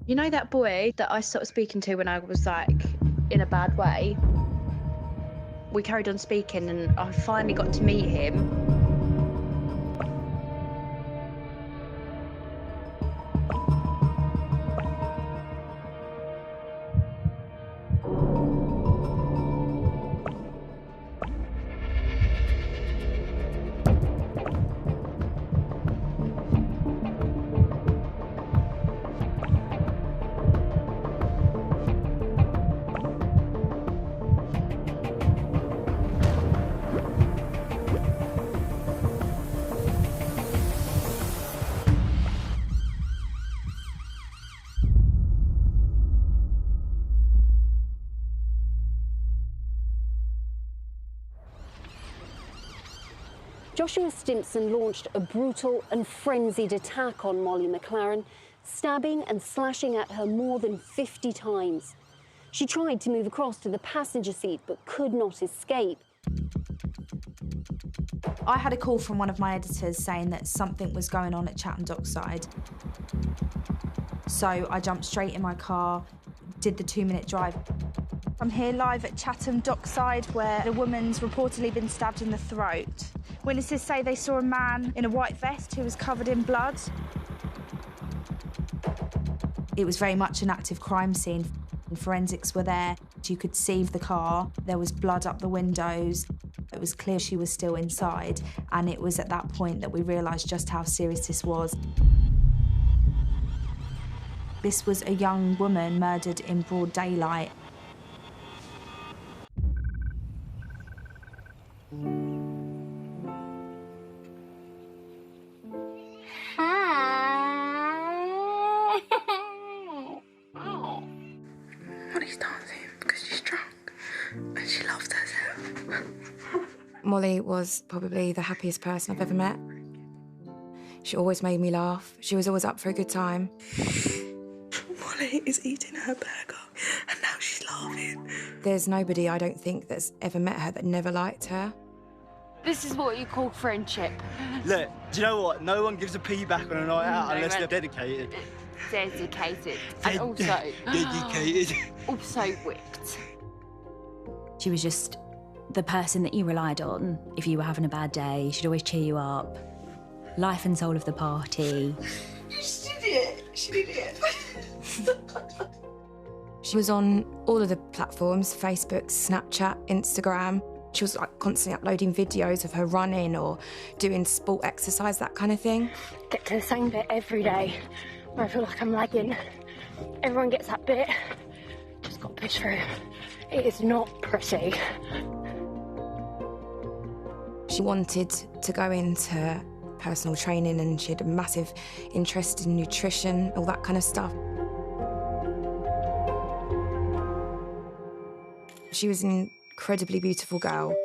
You know that boy that I started speaking to when I was like in a bad way? We carried on speaking and I finally got to meet him. Joshua Stimpson launched a brutal and frenzied attack on Molly McLaren, stabbing and slashing at her more than 50 times. She tried to move across to the passenger seat but could not escape. I had a call from one of my editors saying that something was going on at Chatham Dockside. So I jumped straight in my car, did the 2-minute drive. I'm here live at Chatham Dockside where a woman's reportedly been stabbed in the throat. Witnesses say they saw a man in a white vest who was covered in blood. It was very much an active crime scene. Forensics were there. You could see the car. There was blood up the windows. It was clear she was still inside, and it was at that point that we realised just how serious this was. This was a young woman murdered in broad daylight. Molly's dancing because she's drunk and she loves herself. Molly was probably the happiest person I've ever met. She always made me laugh. She was always up for a good time. Molly is eating her burger and now she's laughing. There's nobody, I don't think, that's ever met her that never liked her. This is what you call friendship. Look, do you know what? No one gives a pee back on a night out unless they're dedicated. Dedicated. And also... Dedicated. Also whipped. She was just the person that you relied on if you were having a bad day. She'd always cheer you up. Life and soul of the party. She did it. She did it. She was on all of the platforms, Facebook, Snapchat, Instagram. She was like constantly uploading videos of her running or doing sport exercise, that kind of thing. Get to the same bit every day where I feel like I'm lagging. Everyone gets that bit. Just got to push through. It is not pretty. She wanted to go into personal training and she had a massive interest in nutrition, all that kind of stuff. She was an incredibly beautiful girl.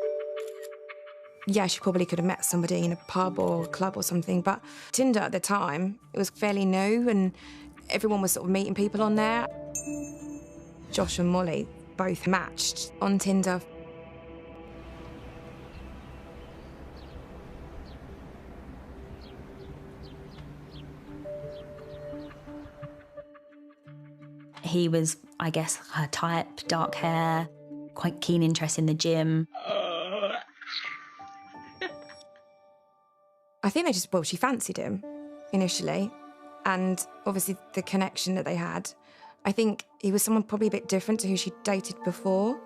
Yeah, she probably could have met somebody in a pub or a club or something, but Tinder at the time, it was fairly new and everyone was sort of meeting people on there. Josh and Molly both matched on Tinder. He was, I guess, her type, dark hair, quite keen interest in the gym. I think they just, well, she fancied him initially, and obviously the connection that they had. I think he was someone probably a bit different to who she'd dated before.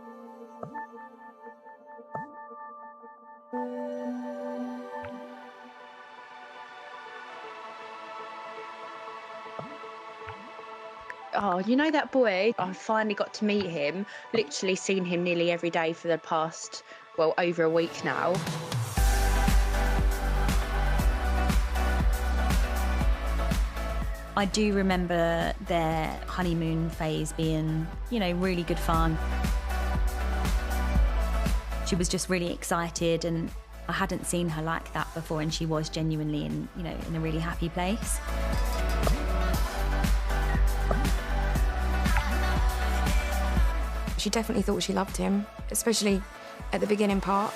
Oh, you know that boy? I finally got to meet him. Literally seen him nearly every day for the past, well, over a week now. I do remember their honeymoon phase being, you know, really good fun. She was just really excited and I hadn't seen her like that before, and she was genuinely in, you know, in a really happy place. She definitely thought she loved him, especially at the beginning part.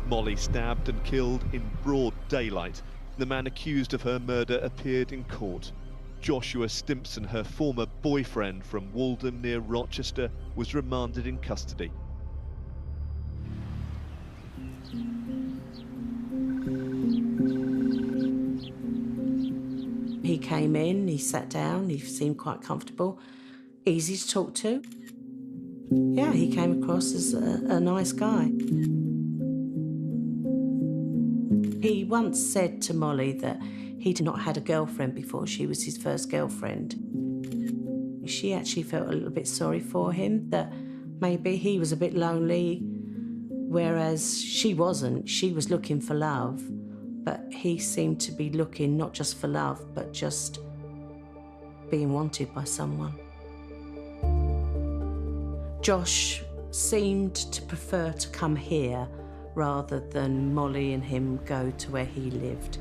Molly stabbed and killed in broad daylight. The man accused of her murder appeared in court. Joshua Stimpson, her former boyfriend from Walden near Rochester, was remanded in custody. He came in, he sat down, he seemed quite comfortable, easy to talk to. Yeah, he came across as a nice guy. He once said to Molly that he'd not had a girlfriend before. She was his first girlfriend. She actually felt a little bit sorry for him, that maybe he was a bit lonely, whereas she wasn't. She was looking for love, but he seemed to be looking not just for love, but just being wanted by someone. Josh seemed to prefer to come here rather than Molly and him go to where he lived.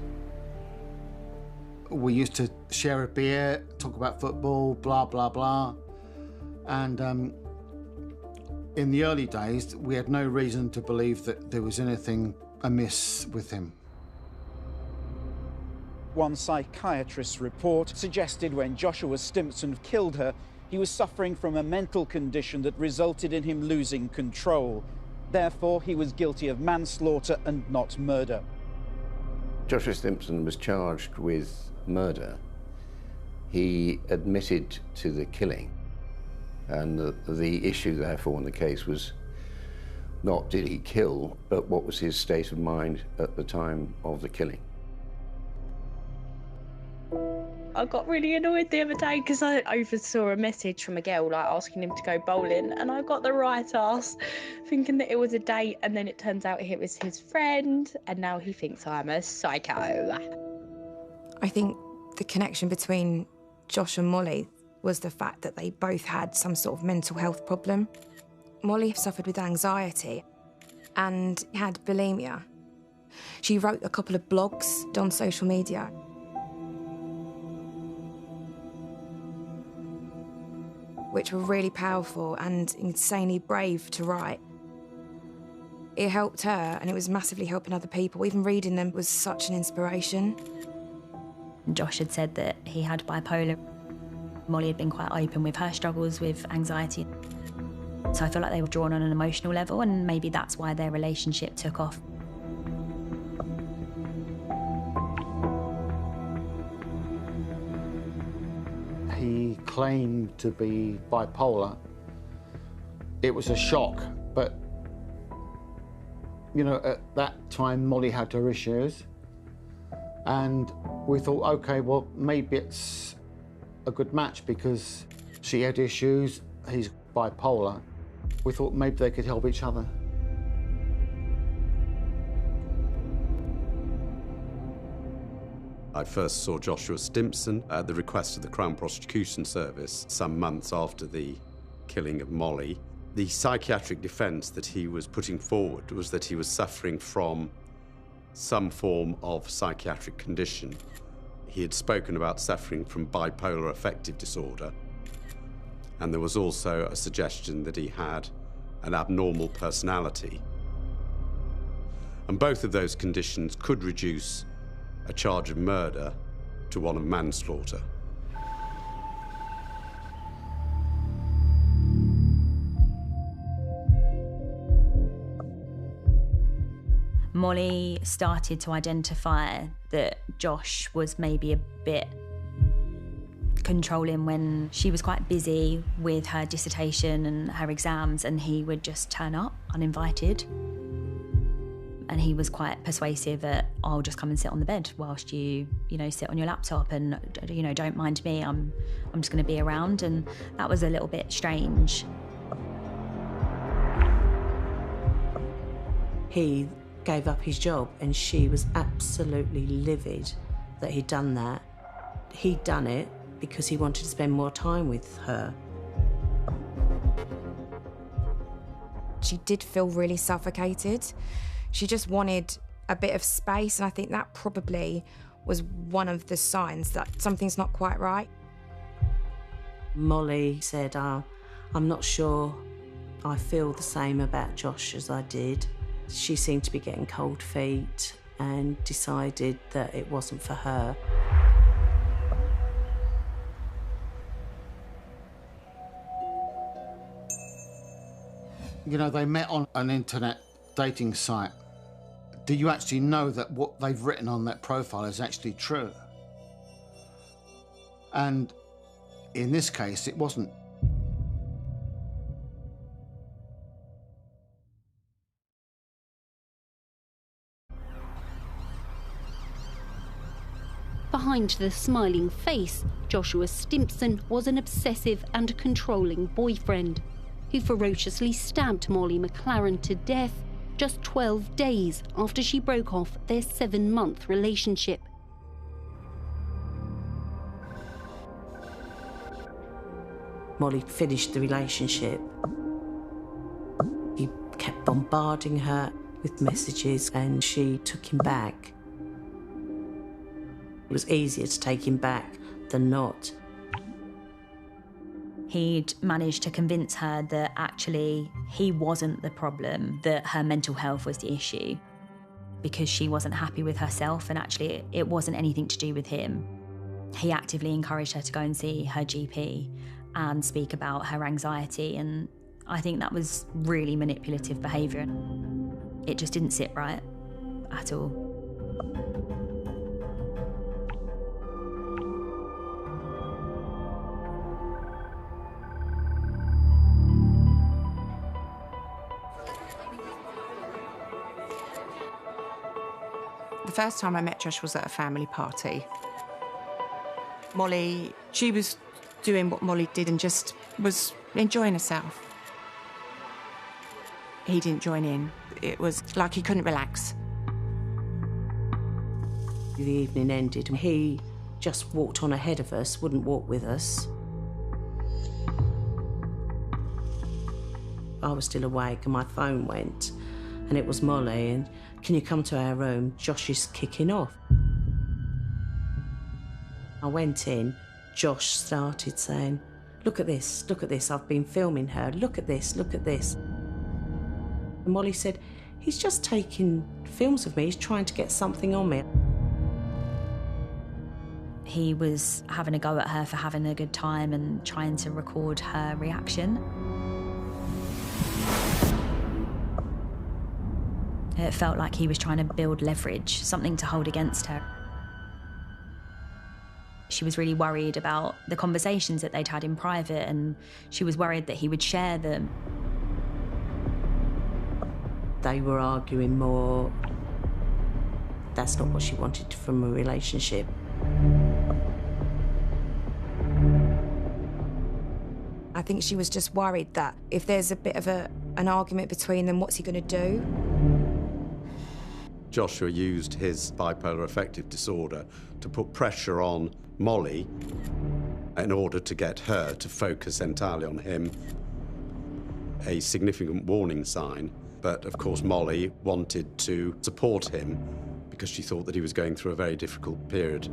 We used to share a beer, talk about football, blah, blah, blah. And in the early days, we had no reason to believe that there was anything amiss with him. One psychiatrist's report suggested when Joshua Stimpson killed her, he was suffering from a mental condition that resulted in him losing control. Therefore, he was guilty of manslaughter and not murder. Joshua Stimpson was charged with murder. He admitted to the killing, and the issue, therefore, in the case was not did he kill, but what was his state of mind at the time of the killing. I got really annoyed the other day because I oversaw a message from a girl like asking him to go bowling, and I got the right ass thinking that it was a date, and then it turns out it was his friend, and now he thinks I'm a psycho. I think the connection between Josh and Molly was the fact that they both had some sort of mental health problem. Molly suffered with anxiety and had bulimia. She wrote a couple of blogs on social media. Which were really powerful and insanely brave to write. It helped her, and it was massively helping other people. Even reading them was such an inspiration. Josh had said that he had bipolar. Molly had been quite open with her struggles with anxiety. So I feel like they were drawn on an emotional level, and maybe that's why their relationship took off. He claimed to be bipolar. It was a shock, but, you know, at that time, Molly had her issues. And we thought, OK, well, maybe it's a good match because she had issues, he's bipolar. We thought maybe they could help each other. I first saw Joshua Stimpson at the request of the Crown Prosecution Service some months after the killing of Molly. The psychiatric defence that he was putting forward was that he was suffering from some form of psychiatric condition. He had spoken about suffering from bipolar affective disorder, and there was also a suggestion that he had an abnormal personality. And both of those conditions could reduce a charge of murder to one of manslaughter. Molly started to identify that Josh was maybe a bit controlling when she was quite busy with her dissertation and her exams, and he would just turn up uninvited. And he was quite persuasive at, I'll just come and sit on the bed whilst you sit on your laptop, and, don't mind me, I'm just going to be around. And that was a little bit strange. He gave up his job, and she was absolutely livid that he'd done that. He'd done it because he wanted to spend more time with her. She did feel really suffocated. She just wanted a bit of space, and I think that probably was one of the signs that something's not quite right. Molly said, I'm not sure I feel the same about Josh as I did. She seemed to be getting cold feet and decided that it wasn't for her. You know, they met on an internet dating site. Do you actually know that what they've written on that profile is actually true? And in this case, it wasn't. Behind the smiling face, Joshua Stimpson was an obsessive and controlling boyfriend who ferociously stabbed Molly McLaren to death just 12 days after she broke off their 7-month relationship. Molly finished the relationship. He kept bombarding her with messages and she took him back. It was easier to take him back than not. He'd managed to convince her that actually he wasn't the problem, that her mental health was the issue, because she wasn't happy with herself and actually it wasn't anything to do with him. He actively encouraged her to go and see her GP and speak about her anxiety, and I think that was really manipulative behaviour. It just didn't sit right at all. The first time I met Josh was at a family party. Molly, she was doing what Molly did and just was enjoying herself. He didn't join in. It was like he couldn't relax. The evening ended and he just walked on ahead of us, wouldn't walk with us. I was still awake and my phone went and it was Molly and, "Can you come to our room? Josh is kicking off." I went in, Josh started saying, look at this, I've been filming her, look at this, look at this. And Molly said, "He's just taking films of me, he's trying to get something on me." He was having a go at her for having a good time and trying to record her reaction. It felt like he was trying to build leverage, something to hold against her. She was really worried about the conversations that they'd had in private, and she was worried that he would share them. They were arguing more. That's not what she wanted from a relationship. I think she was just worried that if there's a bit of an argument between them, what's he going to do? Joshua used his bipolar affective disorder to put pressure on Molly in order to get her to focus entirely on him. A significant warning sign, but of course Molly wanted to support him because she thought that he was going through a very difficult period.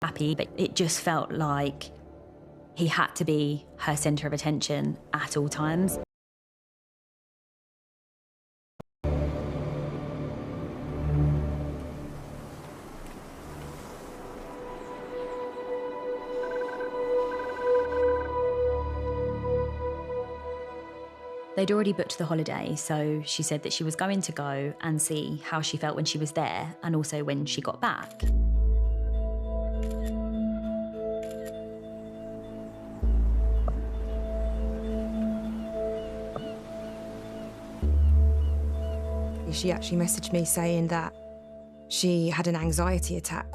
Happy, but it just felt like he had to be her centre of attention at all times. They'd already booked the holiday, so she said that she was going to go and see how she felt when she was there and also when she got back. She actually messaged me saying that she had an anxiety attack.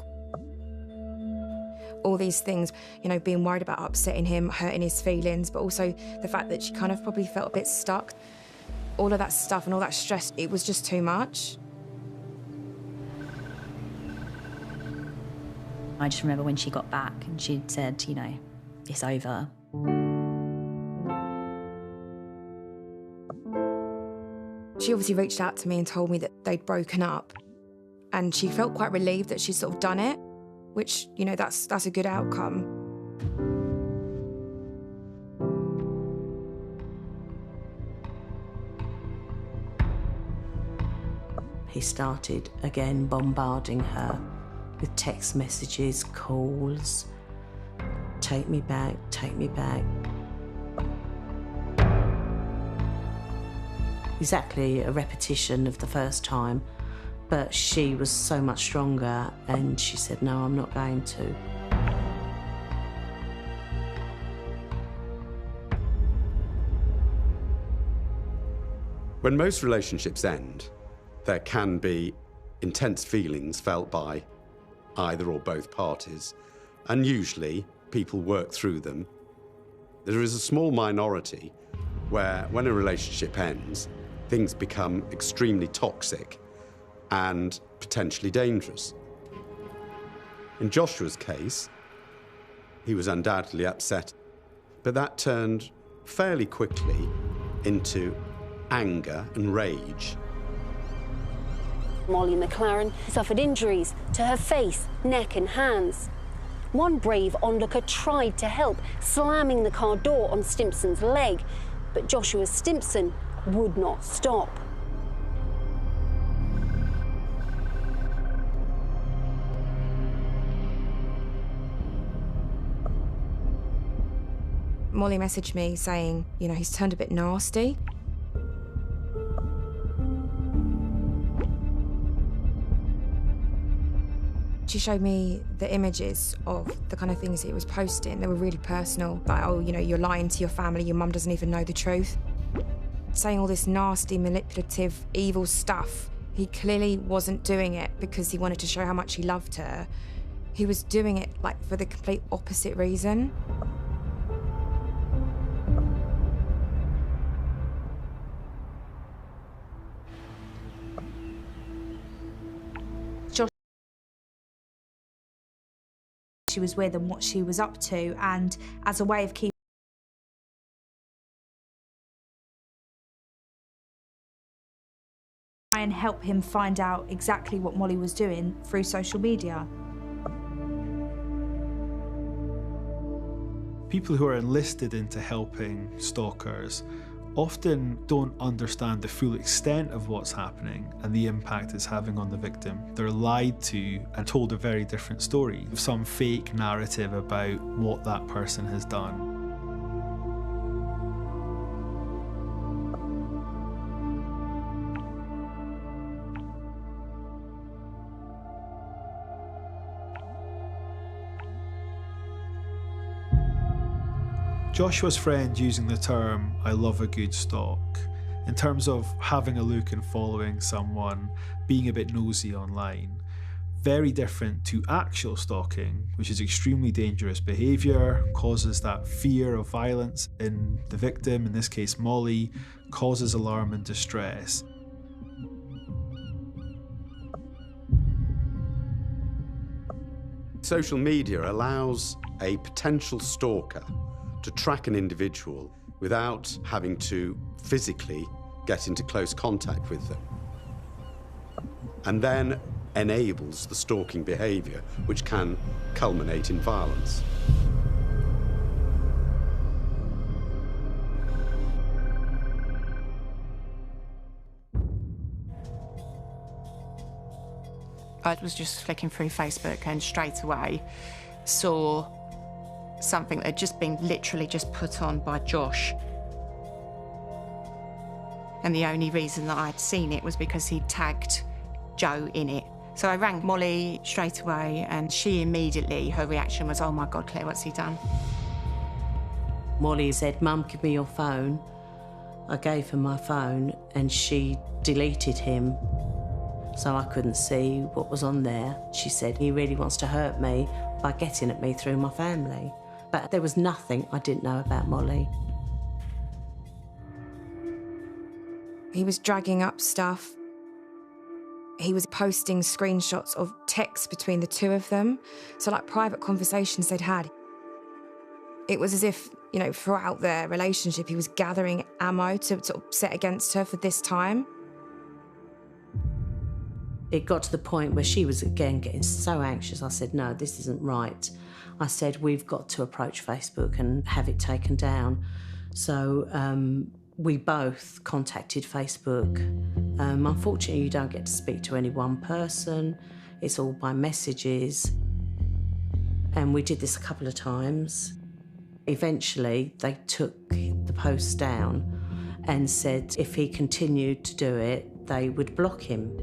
All these things, you know, being worried about upsetting him, hurting his feelings, but also the fact that she kind of probably felt a bit stuck. All of that stuff and all that stress, it was just too much. I just remember when she got back and she'd said, you know, it's over. She obviously reached out to me and told me that they'd broken up, and she felt quite relieved that she'd sort of done it, which, you know, that's a good outcome. he started again bombarding her with text messages, calls. Take me back, take me back. Exactly a repetition of the first time, but she was so much stronger and she said, no, I'm not going to. When most relationships end, there can be intense feelings felt by either or both parties, and usually people work through them. There is a small minority where, when a relationship ends, things become extremely toxic and potentially dangerous. In Joshua's case, he was undoubtedly upset, but that turned fairly quickly into anger and rage. Molly McLaren suffered injuries to her face, neck and hands. One brave onlooker tried to help, slamming the car door on Stimpson's leg, but Joshua Stimpson would not stop. Molly messaged me saying, you know, he's turned a bit nasty. She showed me the images of the kind of things he was posting. They were really personal. Like, oh, you know, you're lying to your family, your mum doesn't even know the truth. Saying all this nasty, manipulative, evil stuff. He clearly wasn't doing it because he wanted to show how much he loved her. He was doing it, like, for the complete opposite reason. She was with and what she was up to, and as a way of keeping try and help him find out exactly what Molly was doing through social media. People who are enlisted into helping stalkers often don't understand the full extent of what's happening and the impact it's having on the victim. They're lied to and told a very different story, some fake narrative about what that person has done. Joshua's friend using the term, I love a good stalk, in terms of having a look and following someone, being a bit nosy online. Very different to actual stalking, which is extremely dangerous behaviour, causes that fear of violence in the victim, in this case Molly, causes alarm and distress. Social media allows a potential stalker to track an individual without having to physically get into close contact with them, and then enables the stalking behaviour, which can culminate in violence. I was just flicking through Facebook and straight away saw something that had just been literally just put on by Josh. And the only reason that I'd seen it was because he'd tagged Joe in it. So I rang Molly straight away and she immediately, her reaction was, oh my God, Claire, what's he done? Molly said, Mum, give me your phone. I gave her my phone and she deleted him. So I couldn't see what was on there. She said, he really wants to hurt me by getting at me through my family. But there was nothing I didn't know about Molly. He was dragging up stuff. He was posting screenshots of texts between the two of them. So, like, private conversations they'd had. It was as if, you know, throughout their relationship, he was gathering ammo to sort of set against her for this time. It got to the point where she was, again, getting so anxious. I said, no, this isn't right. I said, we've got to approach Facebook and have it taken down. So We both contacted Facebook. Unfortunately, you don't get to speak to any one person. It's all by messages. And we did this a couple of times. Eventually, they took the post down and said if he continued to do it, they would block him.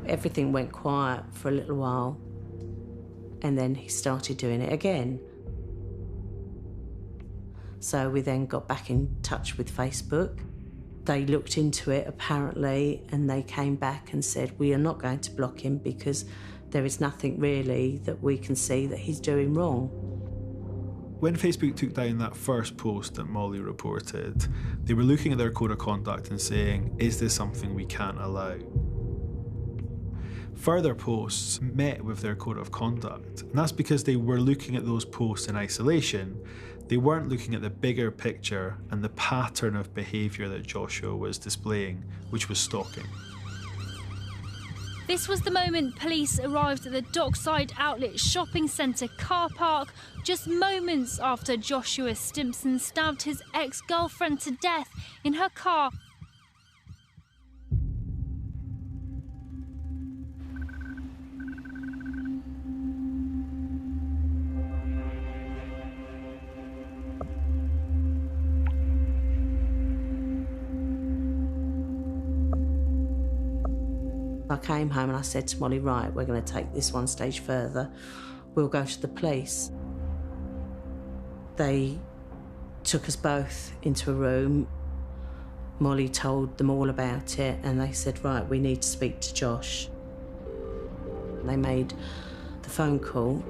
Everything went quiet for a little while, and then he started doing it again. So we then got back in touch with Facebook. They looked into it, apparently, and they came back and said, we are not going to block him because there is nothing really that we can see that he's doing wrong. When Facebook took down that first post that Molly reported, they were looking at their code of conduct and saying, is this something we can't allow? Further posts met with their code of conduct, and that's because they were looking at those posts in isolation. They weren't looking at the bigger picture and the pattern of behaviour that Joshua was displaying, which was stalking. This was the moment police arrived at the Dockside Outlet Shopping Centre car park just moments after Joshua Stimpson stabbed his ex-girlfriend to death in her car. I came home and I said to Molly, right, we're going to take this one stage further. We'll go to the police. They took us both into a room. Molly told them all about it and they said, right, we need to speak to Josh. They made the phone call.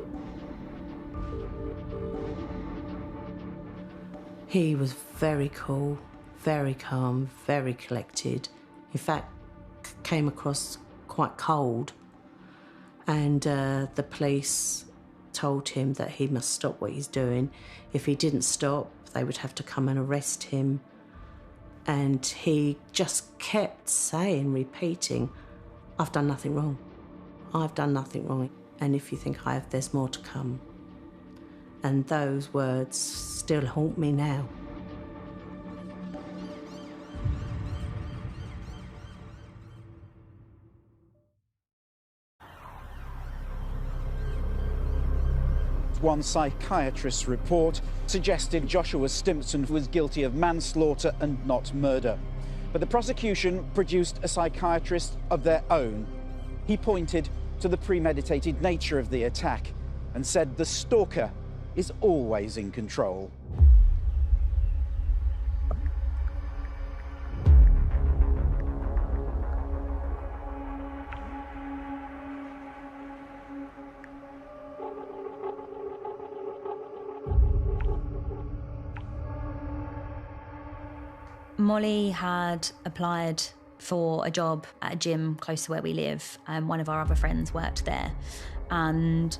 He was very cool, very calm, very collected. In fact, came across quite cold, and the police told him that he must stop what he's doing. If he didn't stop, they would have to come and arrest him. And he just kept saying, repeating, I've done nothing wrong. I've done nothing wrong. And if you think I have, there's more to come. And those words still haunt me now. One psychiatrist's report suggested Joshua Stimpson was guilty of manslaughter and not murder. But the prosecution produced a psychiatrist of their own. He pointed to the premeditated nature of the attack and said the stalker is always in control. Molly had applied for a job at a gym close to where we live, and one of our other friends worked there. And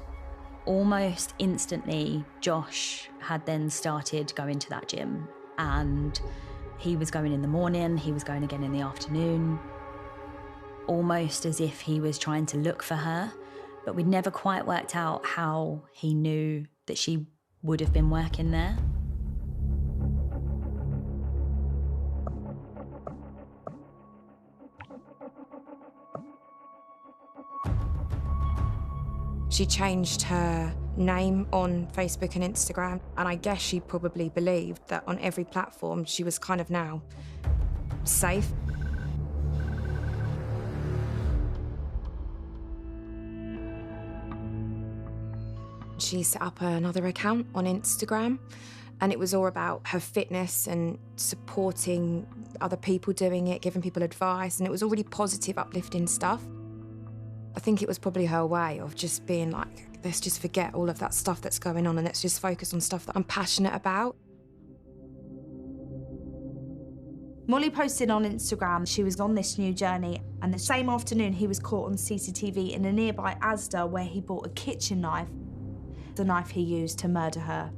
almost instantly, Josh had then started going to that gym, and he was going in the morning, he was going again in the afternoon, almost as if he was trying to look for her, but we'd never quite worked out how he knew that she would have been working there. She changed her name on Facebook and Instagram, and I guess she probably believed that on every platform she was kind of now safe. She set up another account on Instagram, and it was all about her fitness and supporting other people doing it, giving people advice, and it was all really positive, uplifting stuff. I think it was probably her way of just being like, let's just forget all of that stuff that's going on and let's just focus on stuff that I'm passionate about. Molly posted on Instagram she was on this new journey, and the same afternoon he was caught on CCTV in a nearby Asda where he bought a kitchen knife, the knife he used to murder her.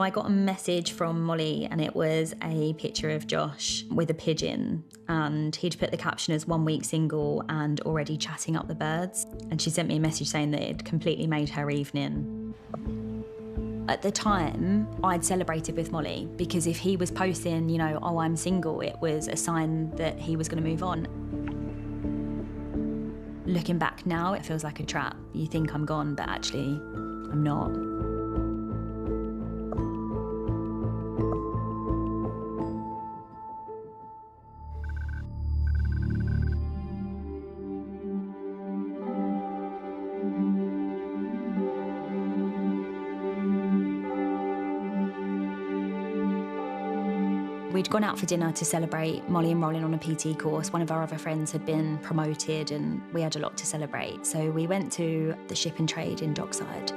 I got a message from Molly and it was a picture of Josh with a pigeon, and he'd put the caption as 1 week single and already chatting up the birds. And she sent me a message saying that it completely made her evening. At the time, I'd celebrated with Molly because if he was posting, you know, oh, I'm single, it was a sign that he was going to move on. Looking back now, it feels like a trap. You think I'm gone, but actually, I'm not. We'd gone out for dinner to celebrate Molly enrolling on a PT course. One of our other friends had been promoted and we had a lot to celebrate. So we went to the ship and trade in Dockside.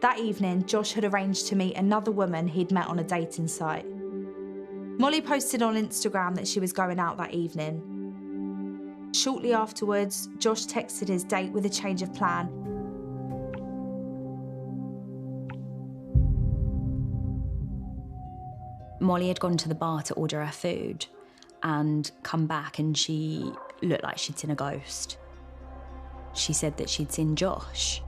That evening, Josh had arranged to meet another woman he'd met on a dating site. Molly posted on Instagram that she was going out that evening. Shortly afterwards, Josh texted his date with a change of plan. Molly had gone to the bar to order her food and come back, and she looked like she'd seen a ghost. She said that she'd seen Josh.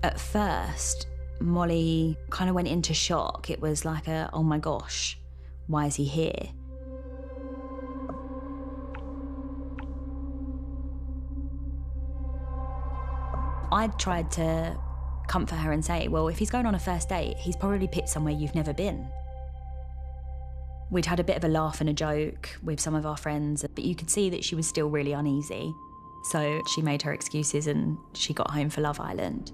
At first, Molly kind of went into shock. It was like a, oh my gosh, why is he here? I'd tried to comfort her and say, well, if he's going on a first date, he's probably picked somewhere you've never been. We'd had a bit of a laugh and a joke with some of our friends, but you could see that she was still really uneasy. So she made her excuses and she got home for Love Island.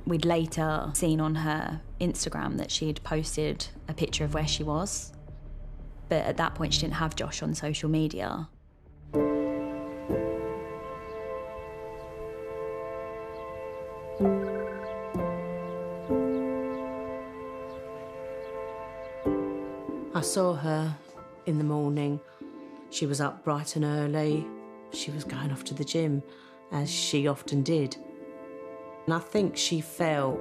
We'd later seen on her Instagram that she'd posted a picture of where she was. But at that point, she didn't have Josh on social media. I saw her in the morning. She was up bright and early. She was going off to the gym, as she often did. And I think she felt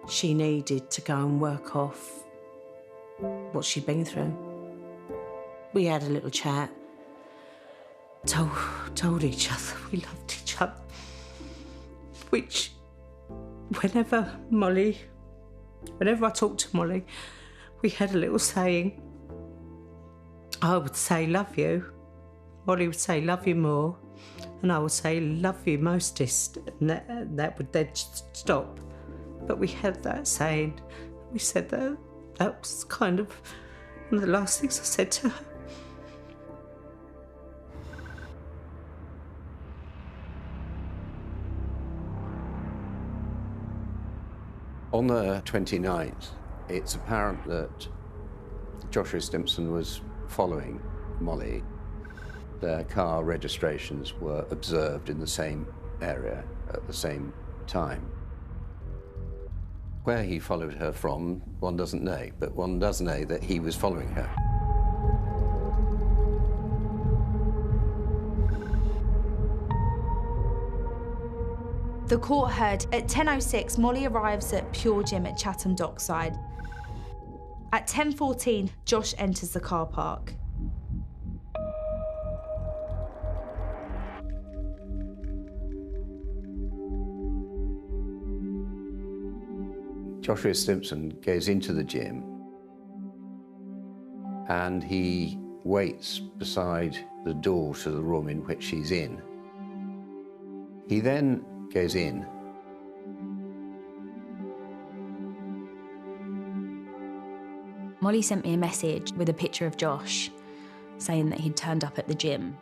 she needed to go and work off what she'd been through. We had a little chat, told each other we loved each other, which whenever I talked to Molly, we had a little saying. I would say love you, Molly would say love you more, and I would say love you mostest, and that would then stop. But we had that saying. We said that was kind of one of the last things I said to her. On the 29th, it's apparent that Joshua Stimpson was following Molly. Their car registrations were observed in the same area at the same time. Where he followed her from, one doesn't know, but one does know that he was following her. The court heard at 10:06, Molly arrives at Pure Gym at Chatham Dockside. At 10:14, Josh enters the car park. Joshua Stimpson goes into the gym and he waits beside the door to the room in which she's in. He then goes in. Molly sent me a message with a picture of Josh saying that he'd turned up at the gym.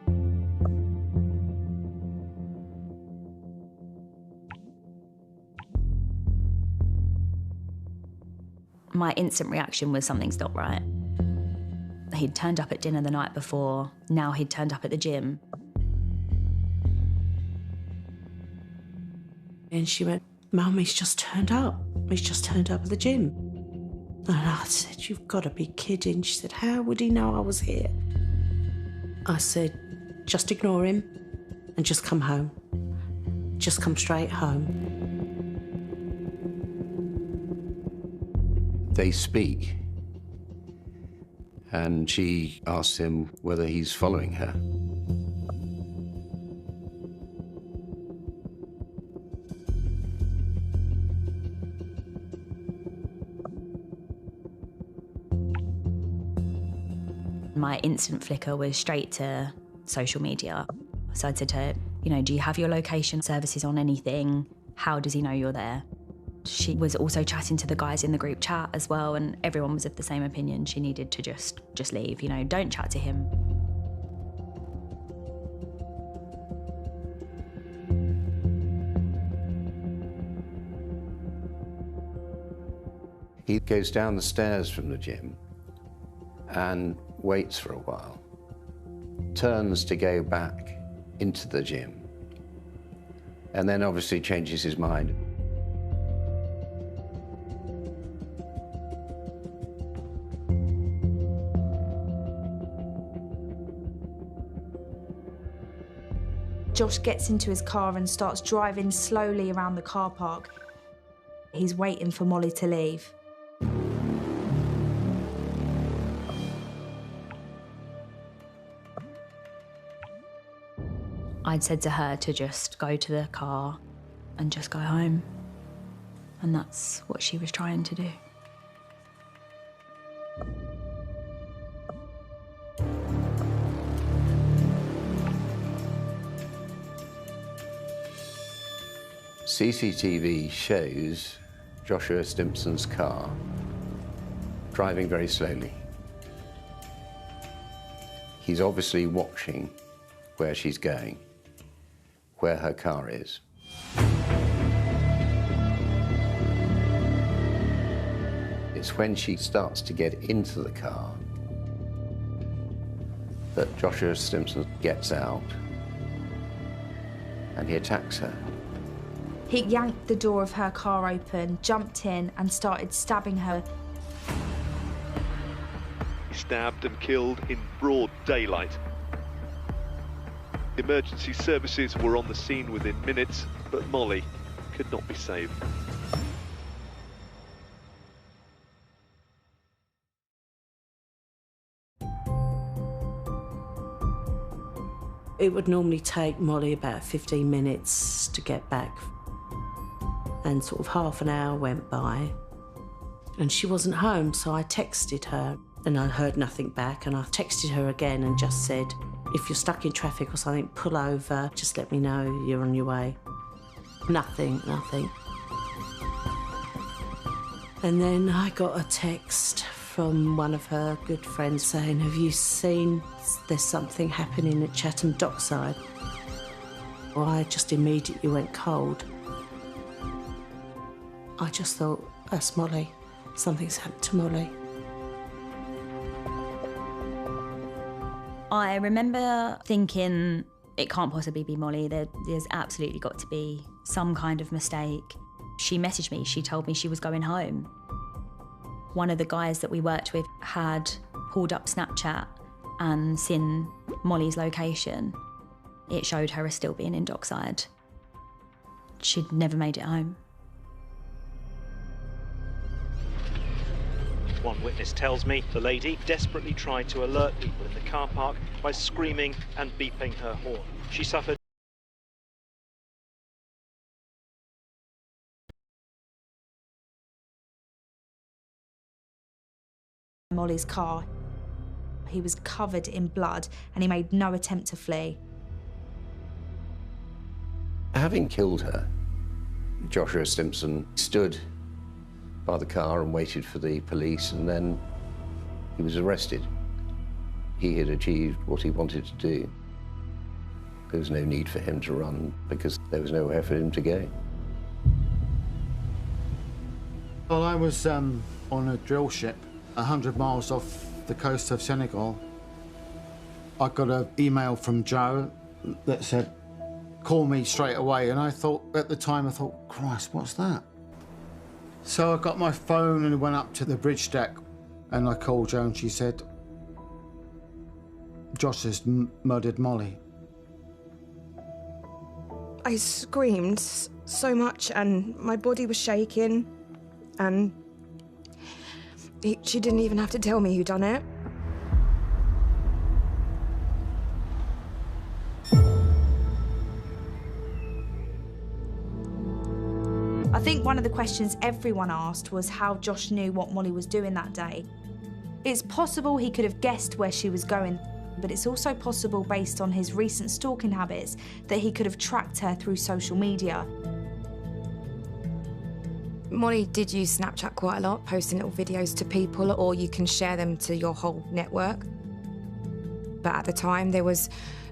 My instant reaction was something's not right. He'd turned up at dinner the night before, now he'd turned up at the gym. And she went, Mum, he's just turned up. He's just turned up at the gym. And I said, "You've got to be kidding." She said, "How would he know I was here?" I said, "Just ignore him and just come home. Just come straight home." They speak, and she asks him whether he's following her. My instant flicker was straight to social media. So I said to her, do you have your location services on anything? How does he know you're there? She was also chatting to the guys in the group chat as well, and everyone was of the same opinion. She needed to just leave, don't chat to him. He goes down the stairs from the gym and waits for a while, turns to go back into the gym, and then obviously changes his mind. Josh gets into his car and starts driving slowly around the car park. He's waiting for Molly to leave. I'd said to her to just go to the car and just go home. And that's what she was trying to do. CCTV shows Joshua Stimpson's car driving very slowly. He's obviously watching where she's going, where her car is. It's when she starts to get into the car that Joshua Stimpson gets out and he attacks her. He yanked the door of her car open, jumped in and started stabbing her. He stabbed and killed in broad daylight. Emergency services were on the scene within minutes, but Molly could not be saved. It would normally take Molly about 15 minutes to get back. And sort of half an hour went by and she wasn't home, so I texted her and I heard nothing back, and I texted her again and just said, "If you're stuck in traffic or something, pull over, just let me know you're on your way." Nothing. And then I got a text from one of her good friends saying, "Have you seen there's something happening at Chatham Dockside?" Well, I just immediately went cold. I just thought, that's Molly. Something's happened to Molly. I remember thinking, it can't possibly be Molly. There's absolutely got to be some kind of mistake. She messaged me. She told me she was going home. One of the guys that we worked with had pulled up Snapchat and seen Molly's location. It showed her as still being in Dockside. She'd never made it home. One witness tells me the lady desperately tried to alert people in the car park by screaming and beeping her horn. She suffered Molly's car. He was covered in blood and he made no attempt to flee. Having killed her, Joshua Stimpson stood by the car and waited for the police, and then he was arrested. He had achieved what he wanted to do. There was no need for him to run because there was nowhere for him to go. Well, I was on a drill ship 100 miles off the coast of Senegal. I got an email from Joe that said, "Call me straight away," and I thought, at the time, Christ, what's that? So I got my phone and went up to the bridge deck and I called Jo and she said, Josh has murdered Molly. I screamed so much and my body was shaking and she didn't even have to tell me who done it. I think one of the questions everyone asked was how Josh knew what Molly was doing that day. It's possible he could have guessed where she was going, but it's also possible, based on his recent stalking habits, that he could have tracked her through social media. Molly did use Snapchat quite a lot, posting little videos to people, or you can share them to your whole network. But at the time, there was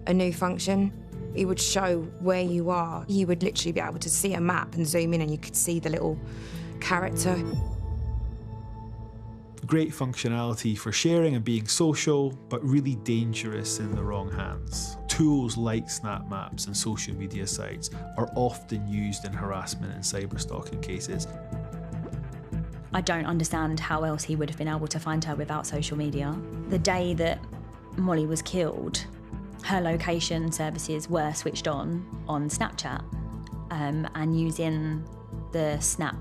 a new function. It would show where you are. You would literally be able to see a map and zoom in and you could see the little character. Great functionality for sharing and being social, but really dangerous in the wrong hands. Tools like Snap Maps and social media sites are often used in harassment and cyberstalking cases. I don't understand how else he would have been able to find her without social media. The day that Molly was killed, her location services were switched on Snapchat, and using the Snap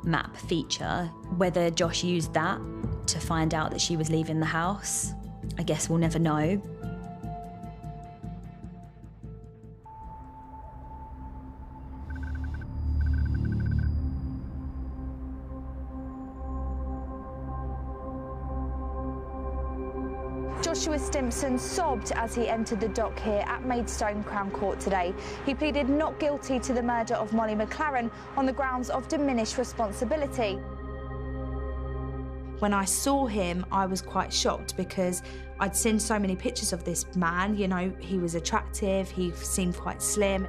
Map feature. Whether Josh used that to find out that she was leaving the house, I guess we'll never know. Joshua Stimpson sobbed as he entered the dock here at Maidstone Crown Court today. He pleaded not guilty to the murder of Molly McLaren on the grounds of diminished responsibility. When I saw him, I was quite shocked because I'd seen so many pictures of this man. You know, he was attractive, he seemed quite slim.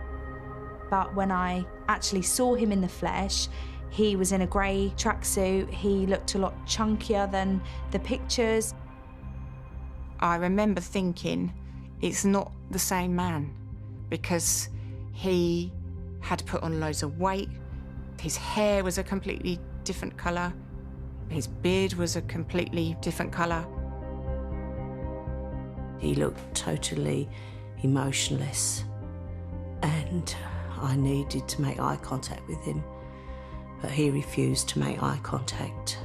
But when I actually saw him in the flesh, he was in a grey tracksuit, he looked a lot chunkier than the pictures. I remember thinking, it's not the same man, because he had put on loads of weight, his hair was a completely different colour, his beard was a completely different colour. He looked totally emotionless, and I needed to make eye contact with him, but he refused to make eye contact,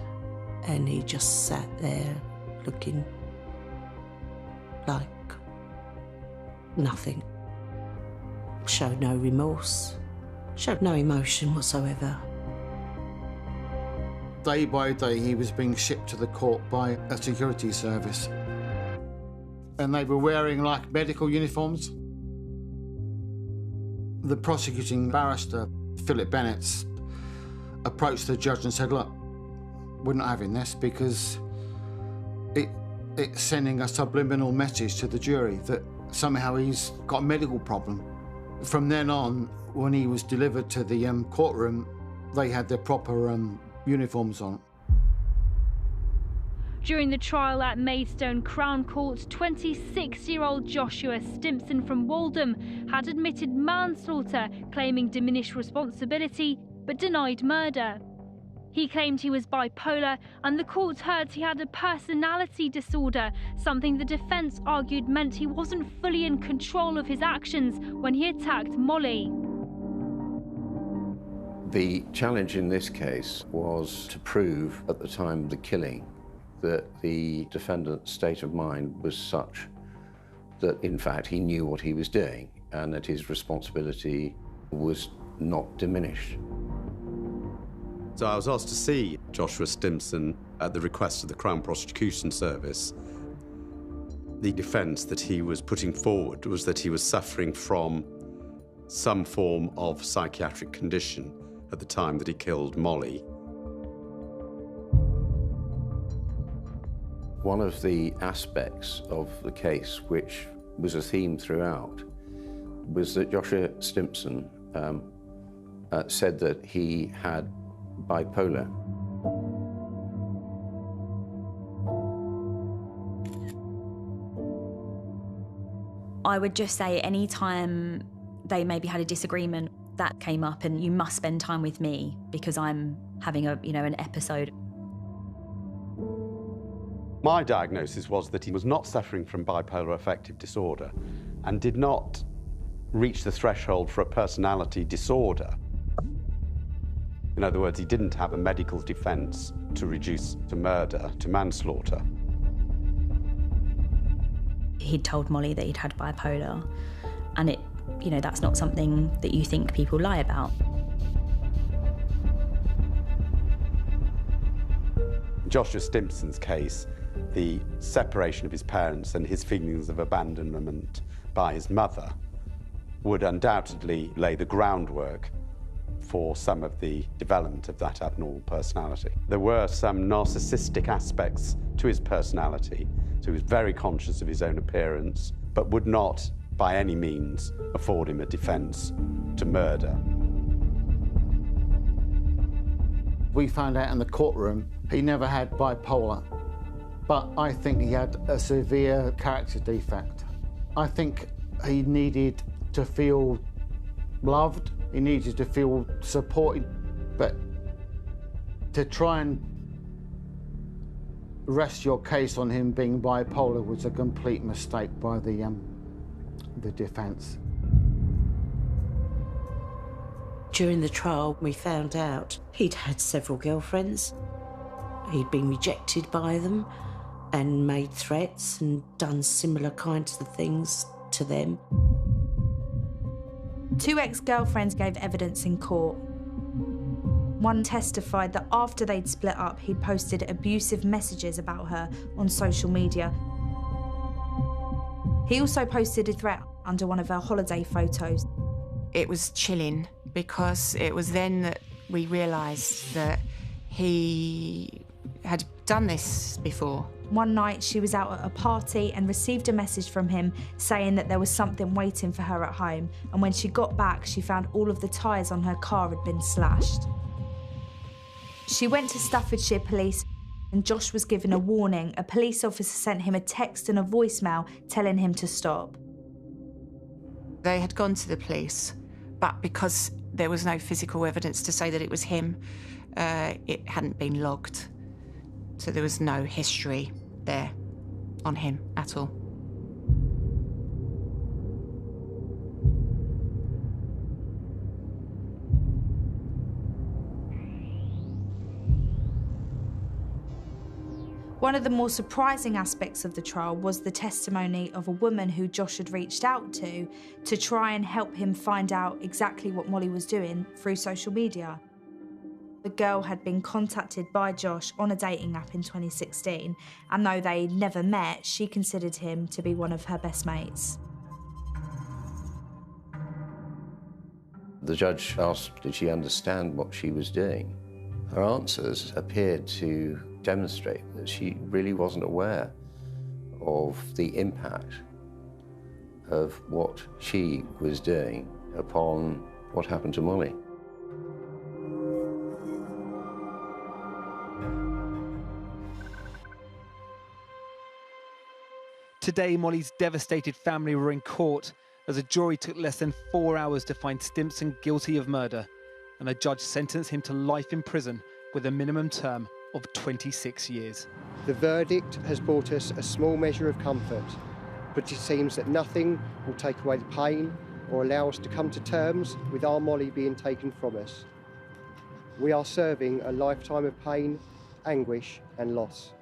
and he just sat there looking like nothing. Showed no remorse, showed no emotion whatsoever. Day by day, he was being shipped to the court by a security service. And they were wearing, like, medical uniforms. The prosecuting barrister, Philip Bennett, approached the judge and said, look, we're not having this because it's sending a subliminal message to the jury that somehow he's got a medical problem. From then on, when he was delivered to the courtroom, they had their proper uniforms on. During the trial at Maidstone Crown Court, 26-year-old Joshua Stimpson from Waltham had admitted manslaughter, claiming diminished responsibility, but denied murder. He claimed he was bipolar, and the court heard he had a personality disorder, something the defence argued meant he wasn't fully in control of his actions when he attacked Molly. The challenge in this case was to prove at the time of the killing that the defendant's state of mind was such that, in fact, he knew what he was doing and that his responsibility was not diminished. So I was asked to see Joshua Stimpson at the request of the Crown Prosecution Service. The defence that he was putting forward was that he was suffering from some form of psychiatric condition at the time that he killed Molly. One of the aspects of the case which was a theme throughout was that Joshua Stimpson said that he had bipolar. I would just say any time they maybe had a disagreement, that came up, and you must spend time with me because I'm having an episode. My diagnosis was that he was not suffering from bipolar affective disorder and did not reach the threshold for a personality disorder. In other words, he didn't have a medical defence to reduce to murder, to manslaughter. He'd told Molly that he'd had bipolar, and that's not something that you think people lie about. In Joshua Stimpson's case, the separation of his parents and his feelings of abandonment by his mother would undoubtedly lay the groundwork for some of the development of that abnormal personality. There were some narcissistic aspects to his personality, so he was very conscious of his own appearance, but would not, by any means, afford him a defence to murder. We found out in the courtroom he never had bipolar, but I think he had a severe character defect. I think he needed to feel loved, he needed to feel supported, but to try and rest your case on him being bipolar was a complete mistake by the defence. During the trial, we found out he'd had several girlfriends. He'd been rejected by them and made threats and done similar kinds of things to them. 2 ex-girlfriends gave evidence in court. One testified that after they'd split up, he'd posted abusive messages about her on social media. He also posted a threat under one of her holiday photos. It was chilling because it was then that we realised that he had done this before. One night she was out at a party and received a message from him saying that there was something waiting for her at home, and when she got back she found all of the tyres on her car had been slashed. She went to Staffordshire Police and Josh was given a warning. A police officer sent him a text and a voicemail telling him to stop. They had gone to the police, but because there was no physical evidence to say that it was him, it hadn't been logged. So there was no history there on him at all. One of the more surprising aspects of the trial was the testimony of a woman who Josh had reached out to try and help him find out exactly what Molly was doing through social media. The girl had been contacted by Josh on a dating app in 2016, and though they never met, she considered him to be one of her best mates. The judge asked, did she understand what she was doing? Her answers appeared to demonstrate that she really wasn't aware of the impact of what she was doing upon what happened to Molly. Today, Molly's devastated family were in court as a jury took less than 4 hours to find Stimpson guilty of murder, and a judge sentenced him to life in prison with a minimum term of 26 years. The verdict has brought us a small measure of comfort, but it seems that nothing will take away the pain or allow us to come to terms with our Molly being taken from us. We are serving a lifetime of pain, anguish and loss.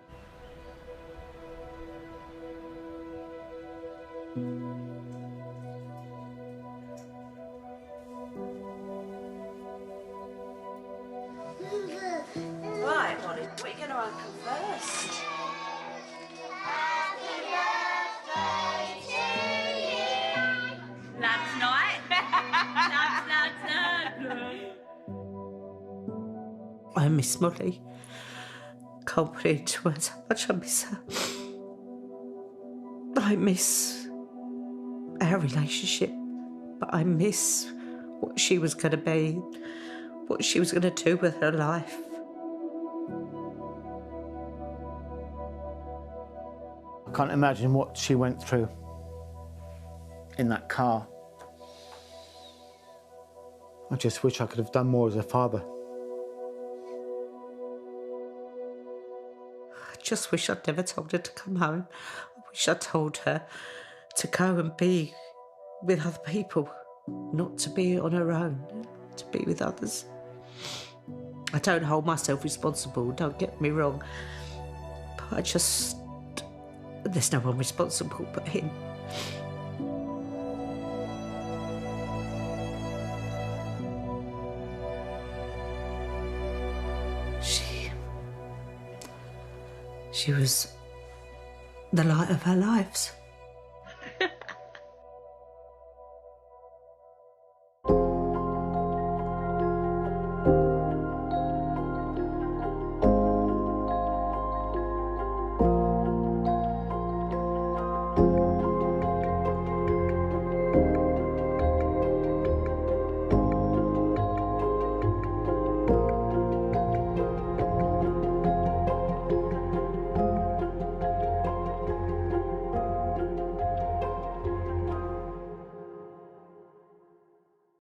Right, Molly, what are you going to open first? Last night. I miss Molly. Can't put it into words how much I miss her. I miss our relationship, but I miss what she was going to be, what she was going to do with her life. I can't imagine what she went through in that car. I just wish I could have done more as a father. just wish I'd never told her to come home. I wish I'd told her to go and be with other people, not to be on her own, to be with others. I don't hold myself responsible, don't get me wrong, but there's no one responsible but him. She was the light of our lives.